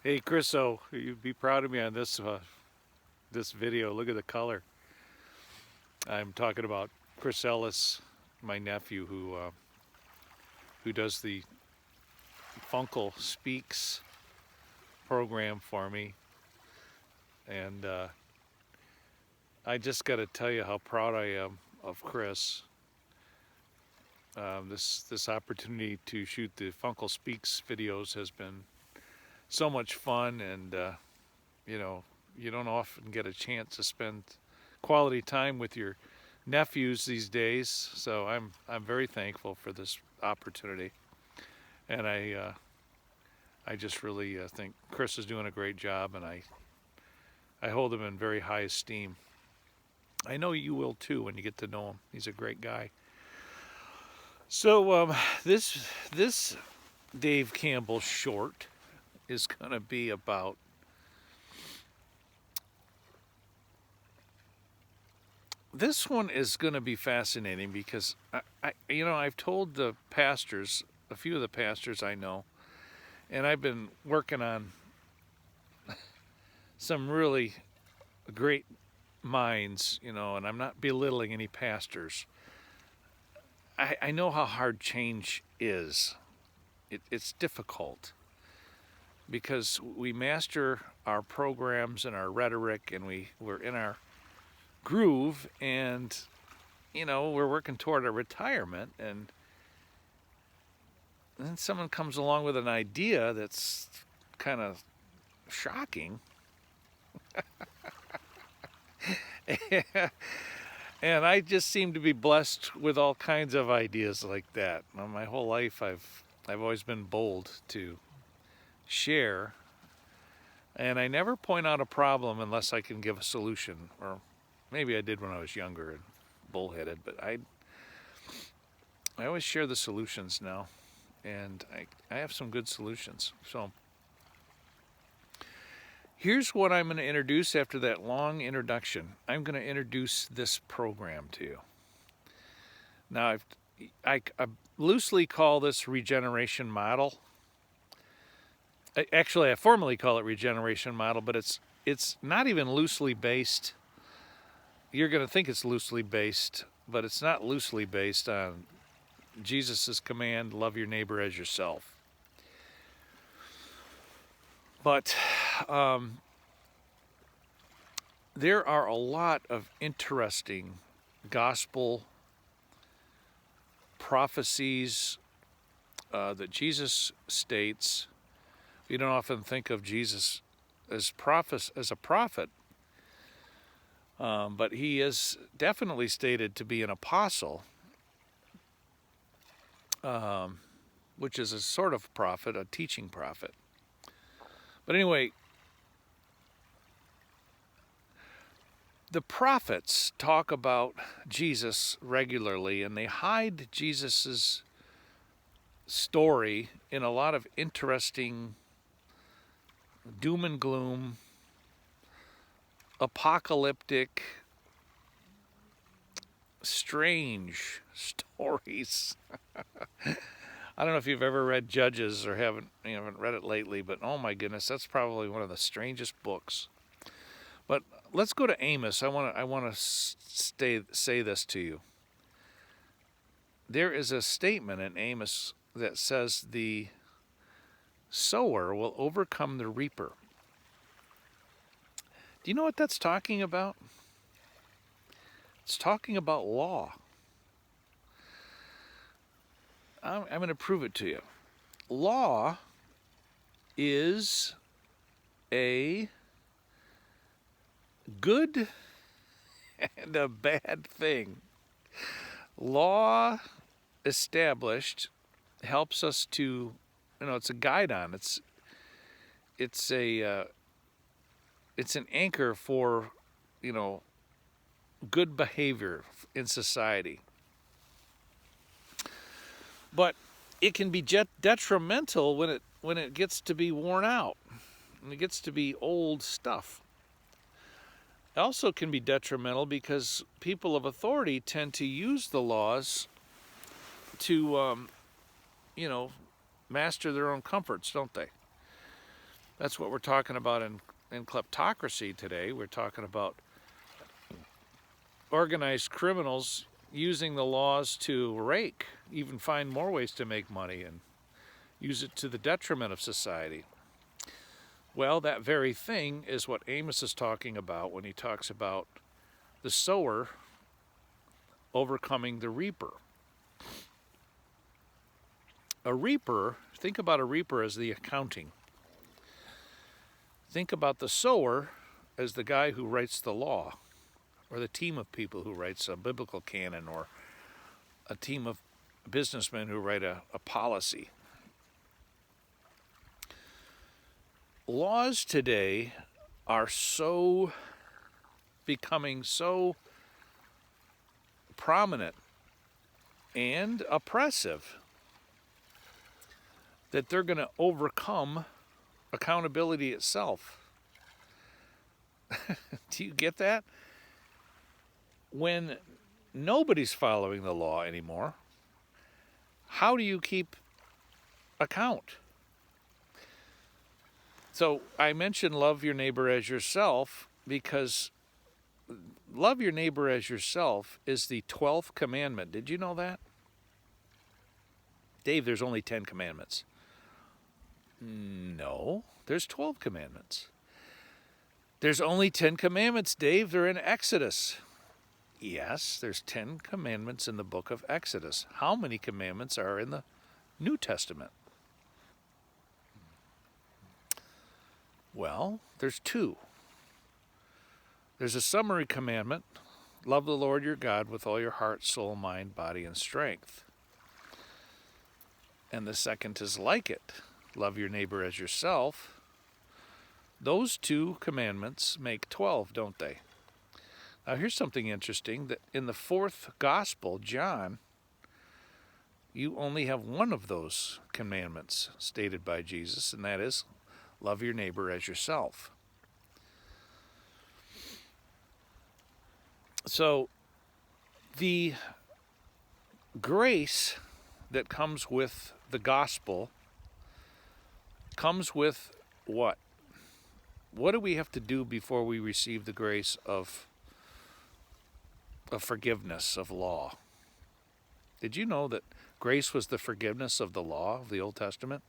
Hey, Chriso, you'd be proud of me on this video. Look at the color. I'm talking about Chris Ellis, my nephew, who does the Funkle Speaks program for me, and I just got to tell you how proud I am of Chris. This opportunity to shoot the Funkle Speaks videos has been so much fun, and you know, you don't often get a chance to spend quality time with your nephews these days. So I'm very thankful for this opportunity, and I just really think Chris is doing a great job, and I hold him in very high esteem. I know you will too when you get to know him. He's a great guy. So this Dave Campbell short is going to be about this one is going to be fascinating because I've told the pastors, a few of the pastors I know, and I've been working on some really great minds, and I'm not belittling any pastors. I know how hard change is. It's difficult because we master our programs and our rhetoric, and we're in our groove, and we're working toward a retirement, and then someone comes along with an idea that's kind of shocking. And I just seem to be blessed with all kinds of ideas like that. My whole life I've always been bold to share, and I never point out a problem unless I can give a solution. Or maybe I did when I was younger and bullheaded, but I always share the solutions now, and I have some good solutions. So here's what I'm going to introduce after that long introduction. I'm going to introduce this program to you. Now, I loosely call this regeneration model. Actually, I formally call it regeneration model, but it's not even loosely based. You're going to think it's loosely based, but it's not loosely based on Jesus' command, love your neighbor as yourself. But there are a lot of interesting gospel prophecies that Jesus states. We don't often think of Jesus as a prophet, but he is definitely stated to be an apostle, which is a sort of prophet, a teaching prophet. But anyway, the prophets talk about Jesus regularly, and they hide Jesus's story in a lot of interesting doom and gloom, apocalyptic, strange stories. I don't know if you've ever read Judges or haven't read it lately, but oh my goodness, that's probably one of the strangest books. But let's go to Amos. I want to say this to you. There is a statement in Amos that says the sower will overcome the reaper. Do you know what that's talking about? It's talking about law. I'm going to prove it to you. Law is a good and a bad thing. Law established helps us to, it's a guide on. It's an anchor for, good behavior in society. But it can be detrimental when it gets to be worn out, when it gets to be old stuff. It also can be detrimental because people of authority tend to use the laws to, master their own comforts, don't they? That's what we're talking about in kleptocracy today. We're talking about organized criminals using the laws to rake, even find more ways to make money and use it to the detriment of society. Well, that very thing is what Amos is talking about when he talks about the sower overcoming the reaper. A reaper, think about a reaper as the accounting. Think about the sower as the guy who writes the law, or the team of people who writes a biblical canon, or a team of businessmen who write a policy. Laws today are becoming so prominent and oppressive that they're going to overcome accountability itself. Do you get that? When nobody's following the law anymore, how do you keep account? So I mentioned love your neighbor as yourself because love your neighbor as yourself is the 12th commandment. Did you know that? Dave, there's only 10 commandments. No, there's 12 commandments. There's only 10 commandments, Dave. They're in Exodus. Yes, there's 10 commandments in the book of Exodus. How many commandments are in the New Testament? Well, there's 2. There's a summary commandment, love the Lord your God with all your heart, soul, mind, body, and strength. And the second is like it, love your neighbor as yourself. Those 2 commandments make 12, don't they? Now here's something interesting, that in the 4th gospel, John, you only have one of those commandments stated by Jesus, and that is, love your neighbor as yourself. So the grace that comes with the gospel comes with what? What do we have to do before we receive the grace of forgiveness of law? Did you know that grace was the forgiveness of the law of the Old Testament?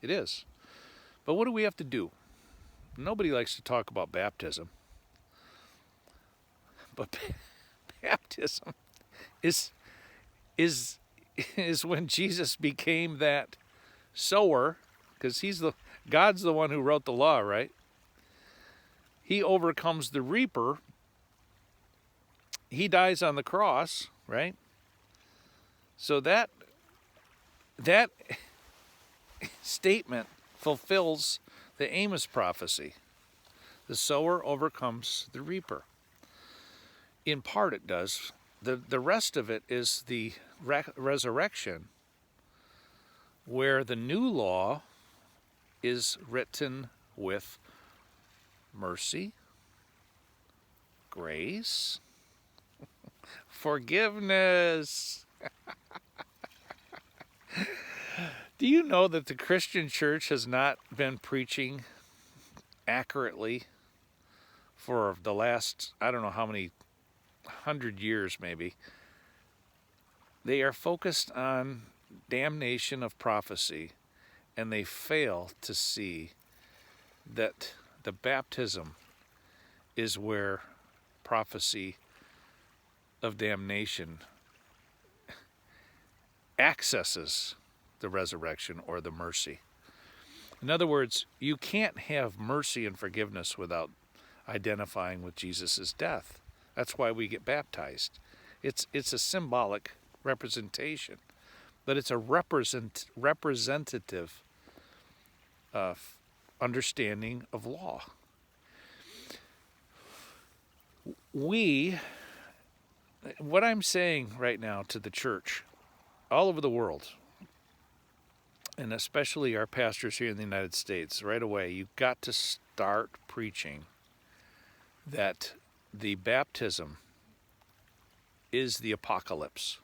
It is. But what do we have to do? Nobody likes to talk about baptism. But baptism is when Jesus became that sower, because God's the one who wrote the law, right? He overcomes the reaper. He dies on the cross, right? So that statement fulfills the Amos prophecy. The sower overcomes the reaper. In part it does. The rest of it is the resurrection, where the new law is written with mercy, grace, forgiveness. Do you know that the Christian church has not been preaching accurately for the last, I don't know how many 100 years maybe? They are focused on damnation of prophecy, and they fail to see that the baptism is where prophecy of damnation accesses the resurrection or the mercy. In other words, you can't have mercy and forgiveness without identifying with Jesus' death. That's why we get baptized. It's a symbolic representation, but it's a representative understanding of law. What I'm saying right now to the church all over the world, and especially our pastors here in the United States, right away, you've got to start preaching that the baptism is the apocalypse.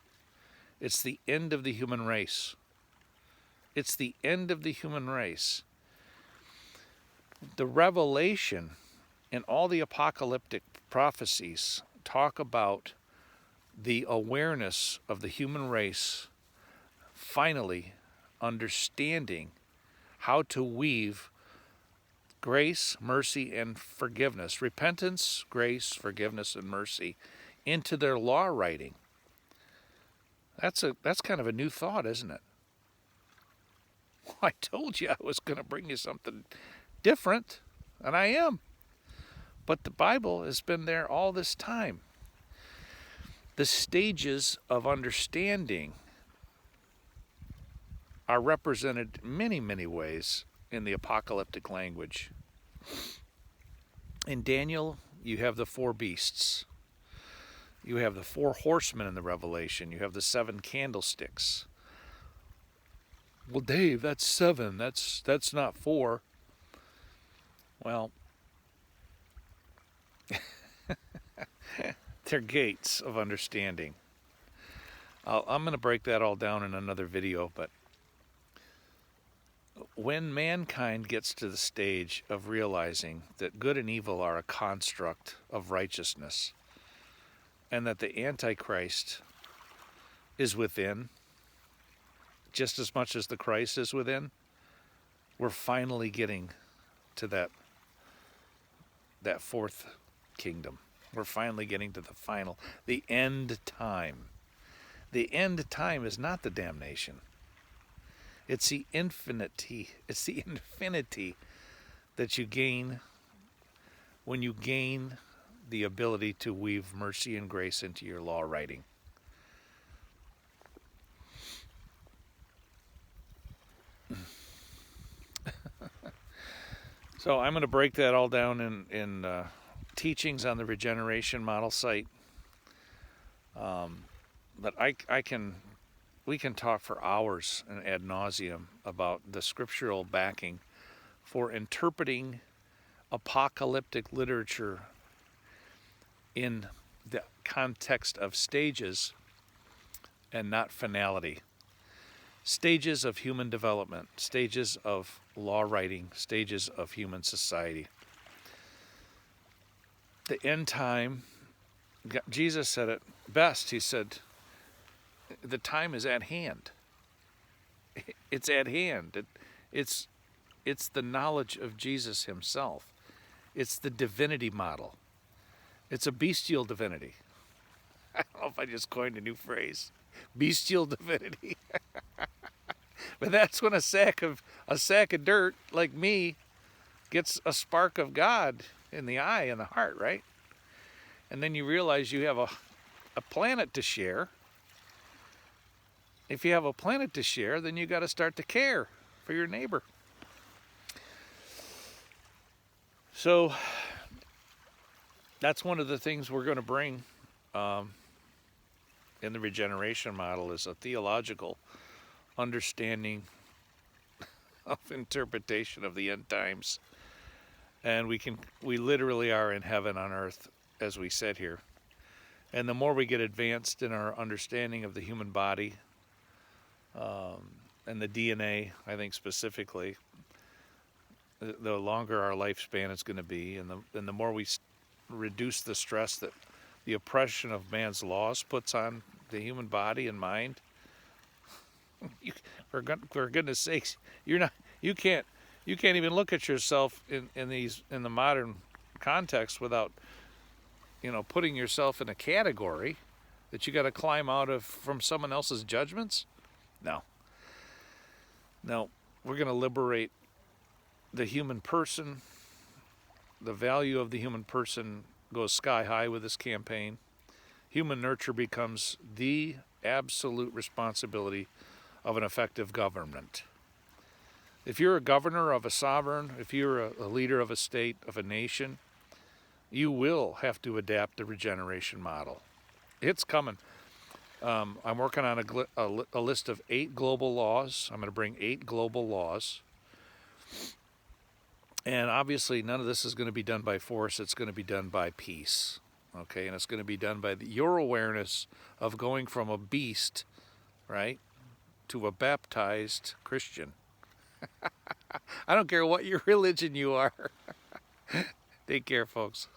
It's the end of the human race. It's the end of the human race. The revelation and all the apocalyptic prophecies talk about the awareness of the human race finally understanding how to weave grace, mercy, and forgiveness, repentance, grace, forgiveness, and mercy into their law writing. That's kind of a new thought, isn't it? Well, I told you I was going to bring you something different, and I am. But the Bible has been there all this time. The stages of understanding are represented many, many ways in the apocalyptic language. In Daniel, you have the 4 beasts. You have the 4 horsemen in the Revelation. You have the 7 candlesticks. Well, Dave, that's 7. That's not 4. Well, they're gates of understanding. I'm going to break that all down in another video, but when mankind gets to the stage of realizing that good and evil are a construct of righteousness, and that the Antichrist is within, just as much as the Christ is within, we're finally getting to that 4th kingdom. We're finally getting to the end time. The end time is not the damnation. It's the infinity. It's the infinity that you gain when you gain the ability to weave mercy and grace into your law writing. So I'm going to break that all down in teachings on the regeneration model site. But we can talk for hours and ad nauseum about the scriptural backing for interpreting apocalyptic literature in the context of stages and not finality. Stages of human development, stages of law writing, stages of human society. The end time, Jesus said it best. He said, the time is at hand. It's at hand. It's the knowledge of Jesus himself. It's the divinity model. It's a bestial divinity. I don't know if I just coined a new phrase. Bestial divinity. But that's when a sack of dirt like me gets a spark of God in the eye and the heart, right? And then you realize you have a planet to share. If you have a planet to share, then you got to start to care for your neighbor. So that's one of the things we're going to bring in the regeneration model, is a theological understanding of interpretation of the end times. And we literally are in heaven on earth as we sit here. And the more we get advanced in our understanding of the human body, and the DNA, I think specifically, the longer our lifespan is going to be, and the more we reduce the stress that the oppression of man's laws puts on the human body and mind. For goodness sakes, you can't even look at yourself in the modern context without putting yourself in a category that you got to climb out of from someone else's judgments. No, we're going to liberate the human person. The value of the human person goes sky high with this campaign. Human nurture becomes the absolute responsibility of an effective government. If you're a governor of a sovereign, if you're a leader of a state, of a nation, you will have to adapt the regeneration model. It's coming. I'm working on a list of 8 global laws. I'm going to bring 8 global laws. And obviously none of this is going to be done by force. It's going to be done by peace. Okay, and it's going to be done by your awareness of going from a beast, right, to a baptized Christian. I don't care what your religion you are. Take care, folks.